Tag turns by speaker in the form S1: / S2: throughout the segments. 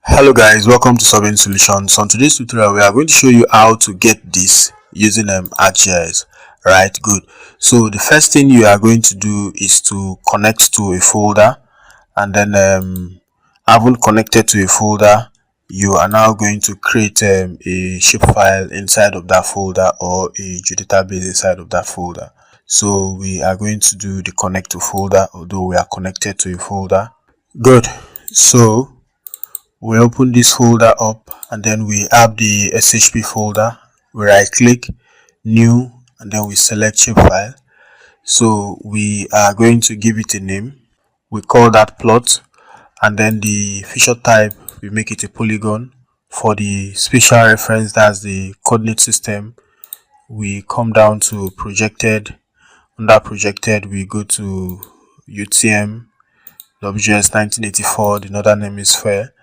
S1: Hello guys, welcome to Solving Solutions. On today's tutorial we are going to show you how to get this using ArcGIS. Right, good. So the first thing you are going to do is to connect to a folder, and then having connected to a folder, you are now going to create a shapefile inside of that folder or a geodatabase inside of that folder. So we are going to do the connect to folder, although we are connected to a folder. Good. So we open this folder up, and then we have the shp folder. We right click, new, and then we select shapefile. So we are going to give it a name. We call that plot, and then the feature type, we make it a polygon. For the spatial reference, that's the coordinate system, we come down to projected. Under projected, we go to UTM WGS 1984. The northern hemisphere,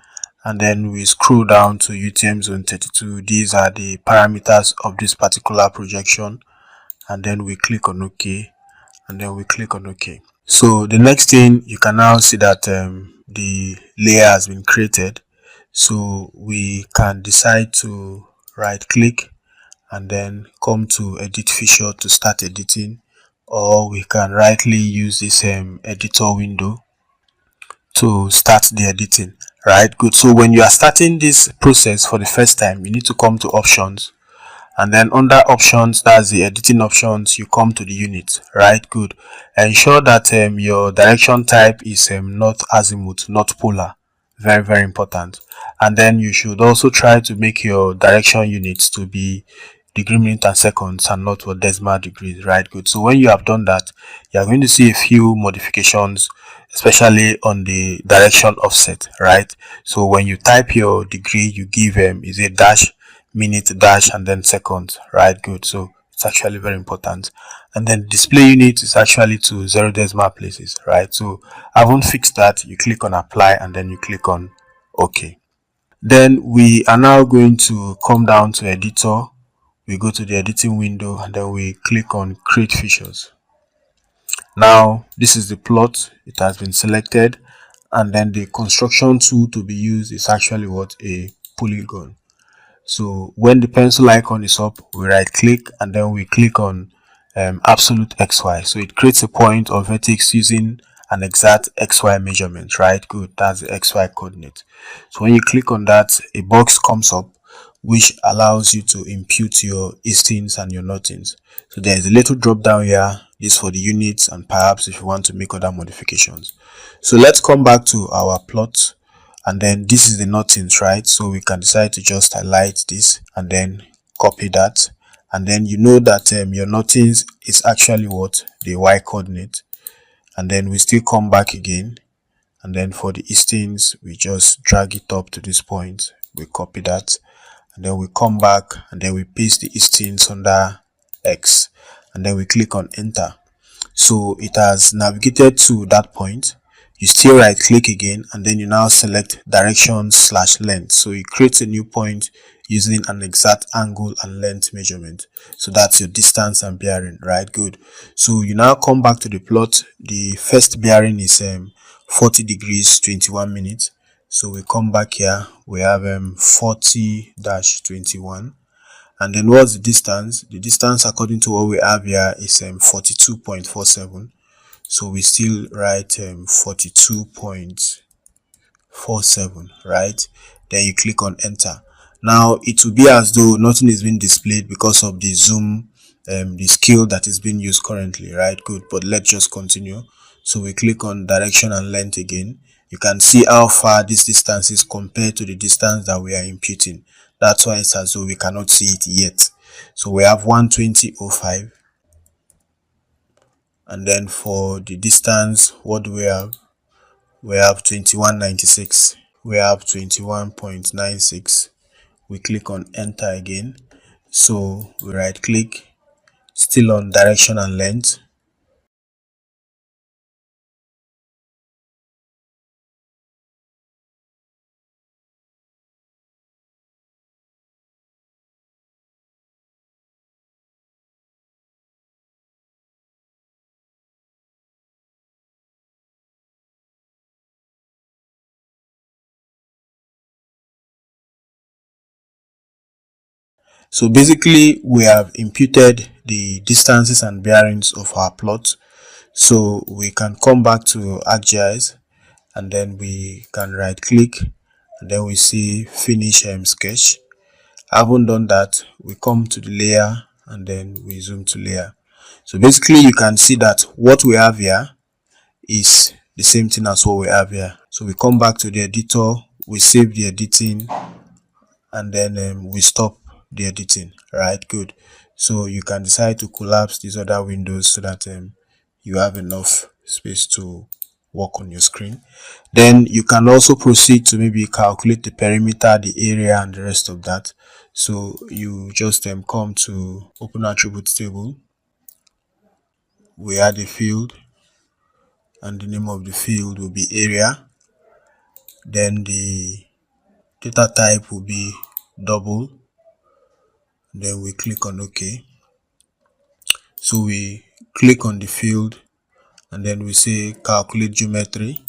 S1: and then we scroll down to UTM zone 32. These are the parameters of this particular projection, and then we click on OK, and then we click on OK. So the next thing, you can now see that the layer has been created. So we can decide to right click and then come to edit feature to start editing, or we can rightly use this editor window to start the editing. Right, good. So when you are starting this process for the first time, you need to come to options, and then under options, that's the editing options, you come to the unit. Right, good. Ensure that your direction type is not azimuth, not polar. Very important. And then you should also try to make your direction units to be degree, minute, and seconds, and not what decimal degrees. Right, good. So when you have done that, you are going to see a few modifications, especially on the direction offset. Right, so when you type your degree, you give is a dash, minute, dash, and then seconds. Right, good. So it's actually very important. And then display unit is actually to 0 decimal places. Right, so I won't fix that. You click on apply, and then you click on OK. Then we are now going to come down to editor. We go to the editing window, and then we click on create features. Now this is the plot. It has been selected, and then the construction tool to be used is actually what? A polygon. So when the pencil icon is up, we right click, and then we click on absolute XY. So it creates a point or vertex using an exact XY measurement. Right, good. That's the XY coordinate. So when you click on that, a box comes up which allows you to impute your eastings and your northings. So there is a little drop down here. This for the units, and perhaps if you want to make other modifications. So let's come back to our plot, and then this is the northings, right? So we can decide to just highlight this and then copy that, and then you know that your northings is actually what? The Y coordinate. And then we still come back again, and then for the eastings, we just drag it up to this point, we copy that, and then we come back, and then we paste the eastings under X, and then we click on enter. So it has navigated to that point. You still right click again, and then you now select direction / length. So it creates a new point using an exact angle and length measurement. So that's your distance and bearing. Right, good. So you now come back to the plot. The first bearing is 40 degrees 21 minutes. So we come back here, we have 40-21. And then what's the distance? The distance according to what we have here is 42.47. So we still write 42.47, right? Then you click on enter. Now it will be as though nothing is being displayed because of the zoom, the scale that is being used currently. Right, good. But let's just continue. So we click on direction and length again. You can see how far this distance is compared to the distance that we are imputing. That's why it's as though we cannot see it yet. So we have 120.05, and then for the distance, what do we have? We have 21.96. We have 21.96. We click on enter again. So we right click, still on direction and length. So basically we have imputed the distances and bearings of our plot, so we can come back to ArcGIS and then we can right click and then we see finish sketch. Having done that, we come to the layer and then we zoom to layer. So basically you can see that what we have here is the same thing as what we have here. So we come back to the editor, we save the editing, and then we stop the editing. Right, good. So you can decide to collapse these other windows so that you have enough space to work on your screen. Then you can also proceed to maybe calculate the perimeter, the area, and the rest of that. So you just come to open attributes table, we add a field and the name of the field will be area, then the data type will be double, then we click on OK. So we click on the field and then we say calculate geometry.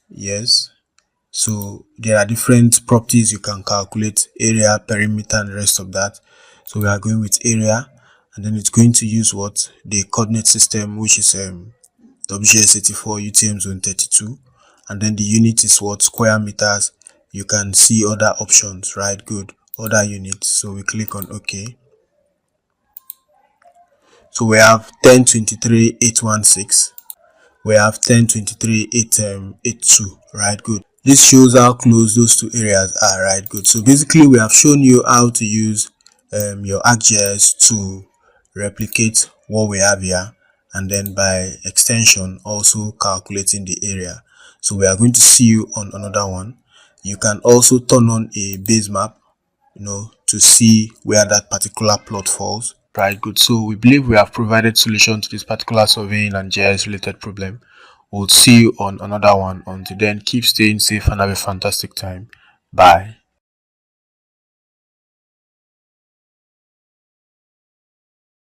S1: Yes. So there are different properties you can calculate: area, perimeter, and the rest of that. So we are going with area, and then it's going to use what? The coordinate system, which is WGS 84 UTM zone 32, and then the unit is what? Square meters. You can see other options, right? Good. Other units. So we click on OK. So we have 1023.816. We have 1023.882. Right, good. This shows how close those two areas are. Right, good. So basically we have shown you how to use your ArcGIS to replicate what we have here, and then by extension also calculating the area. So we are going to see you on another one. You can also turn on a base map, to see where that particular plot falls. Right, good. So we believe we have provided solution to this particular surveying and GIS related problem. We'll see you on another one. Until then, keep staying safe and have a fantastic time. Bye.